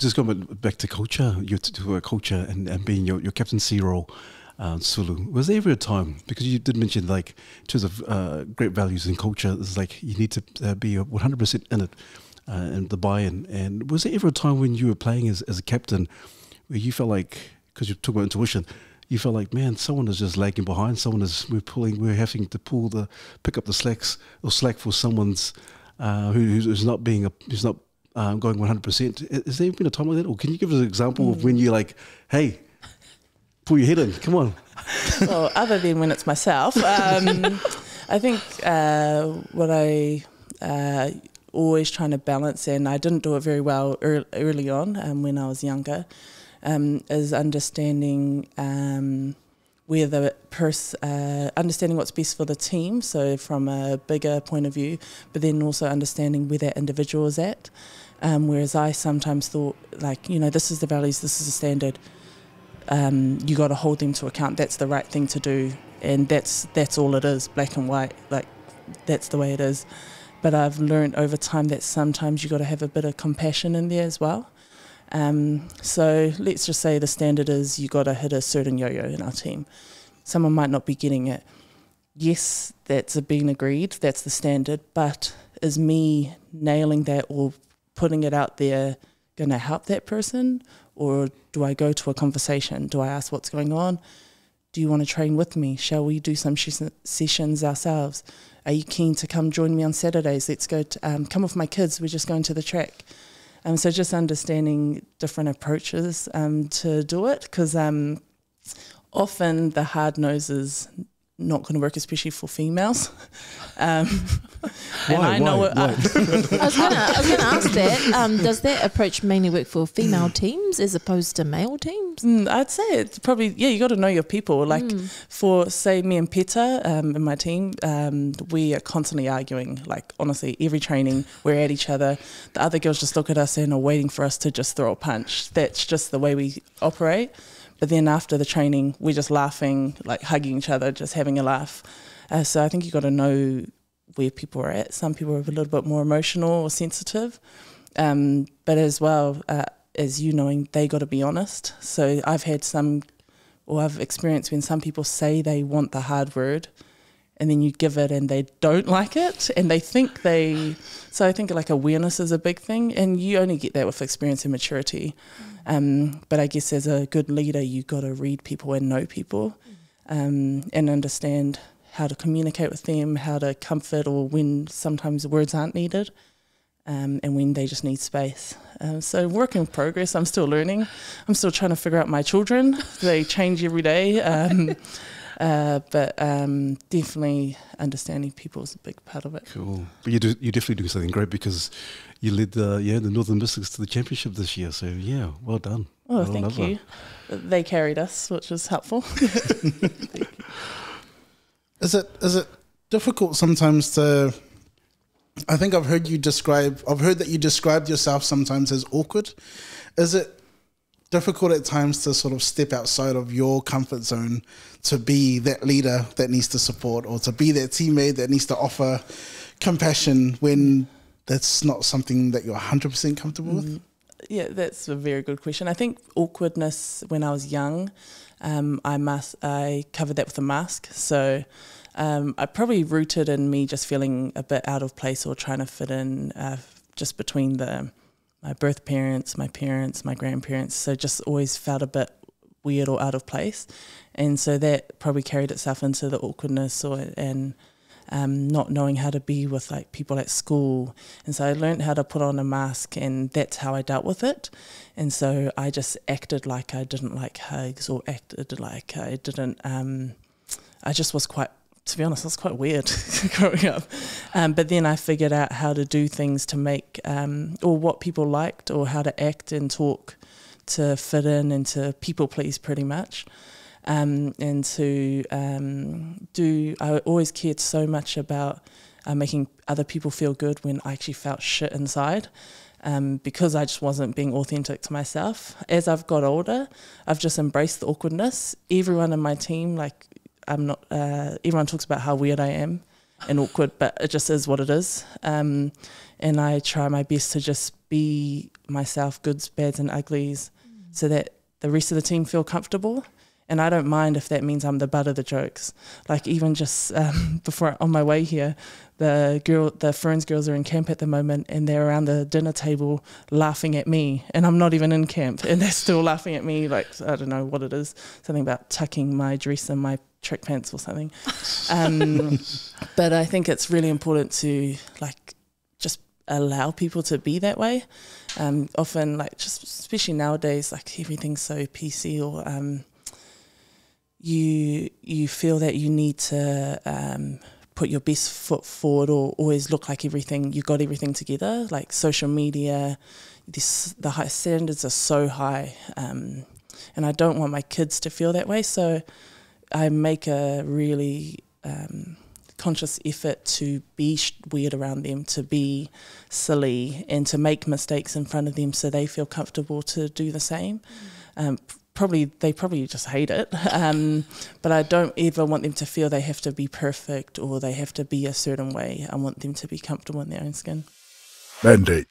just going back to culture, to culture and being your captaincy role, Sulu. Was there ever a time, because you did mention like in terms of great values in culture, it's like you need to be 100% in it and the buy-in. And was there ever a time when you were playing as a captain where you felt like, because you talk about intuition, you felt like, man, someone is just lagging behind. We're having to pick up the slack for someone's who's not going 100%. Has there been a time like that, or can you give us an example of when you're like, hey, pull your head in, come on? Well, other than when it's myself, I think what I always trying to balance, and I didn't do it very well early on when I was younger, is understanding where understanding what's best for the team, so from a bigger point of view, but then also understanding where that individual is at. Whereas I sometimes thought, like, this is the values, this is the standard. You got to hold them to account. That's the right thing to do, and that's all it is, black and white. Like, that's the way it is. But I've learned over time that sometimes you got to have a bit of compassion in there as well. So let's just say the standard is you got to hit a certain yo-yo in our team. Someone might not be getting it. Yes, that's been agreed, that's the standard, but is me nailing that or putting it out there going to help that person? Or do I go to a conversation? Do I ask what's going on? Do you want to train with me? Shall we do some sessions ourselves? Are you keen to come join me on Saturdays? Let's go come with my kids, we're just going to the track. So just understanding different approaches to do it, because often the hard nose is not going to work, especially for females. Why? I was going to ask that. Does that approach mainly work for female teams as opposed to male teams? I'd say it's probably, you got to know your people. Like for, say, me and Peter in my team, we are constantly arguing. Like, honestly, every training, we're at each other. The other girls just look at us and are waiting for us to just throw a punch. That's just the way we operate. But then after the training, we're just laughing, like hugging each other, just having a laugh. So I think you got to know where people are at. Some people are a little bit more emotional or sensitive. But as well, as you knowing, they got to be honest. So I've experienced when some people say they want the hard word, and then you give it and they don't like it, and they think so I think like awareness is a big thing, and you only get that with experience and maturity. But I guess as a good leader, you got to read people and know people, and understand how to communicate with them, how to comfort, or when sometimes words aren't needed, and when they just need space. So work in progress. I'm still learning. I'm still trying to figure out my children. They change every day. But definitely understanding people is a big part of it. Cool. But you definitely do something great, because you led the Northern Mystics to the championship this year. So yeah, well done. Oh, well thank you. They carried us, which was helpful. Thank you. Is it difficult sometimes to? I think I've heard that you described yourself sometimes as awkward. Is it difficult at times to sort of step outside of your comfort zone to be that leader that needs to support, or to be that teammate that needs to offer compassion when that's not something that you're 100% comfortable with? Yeah, that's a very good question. I think awkwardness when I was young, I covered that with a mask. So I probably rooted in me just feeling a bit out of place or trying to fit in just between my birth parents, my grandparents. So just always felt a bit weird or out of place. And so that probably carried itself into the awkwardness and not knowing how to be with like people at school. And so I learned how to put on a mask, and that's how I dealt with it. And so I just acted like I didn't like hugs, or acted like I didn't, I just was quite, to be honest, I was quite weird growing up. But then I figured out how to do things to make, or what people liked, or how to act and talk to fit in and to people please pretty much. And to I always cared so much about making other people feel good when I actually felt shit inside, because I just wasn't being authentic to myself. As I've got older, I've just embraced the awkwardness. Everyone in my team, like, everyone talks about how weird I am and awkward, but it just is what it is. And and I try my best to just be myself, goods, bads and uglies, so that the rest of the team feel comfortable. And I don't mind if that means I'm the butt of the jokes. Like even just before, on my way here, the Ferns girls are in camp at the moment, and they're around the dinner table laughing at me, and I'm not even in camp, and they're still laughing at me. Like, I don't know what it is, something about tucking my dress in my track pants or something. But I think it's really important to like just allow people to be that way. Often, like just especially nowadays, like everything's so PC, or you feel that you need to put your best foot forward, or always look like you got everything together. Like social media, the high standards are so high, and I don't want my kids to feel that way. So I make a really conscious effort to be weird around them, to be silly, and to make mistakes in front of them so they feel comfortable to do the same. They probably just hate it, but I don't ever want them to feel they have to be perfect or they have to be a certain way. I want them to be comfortable in their own skin. Mandate.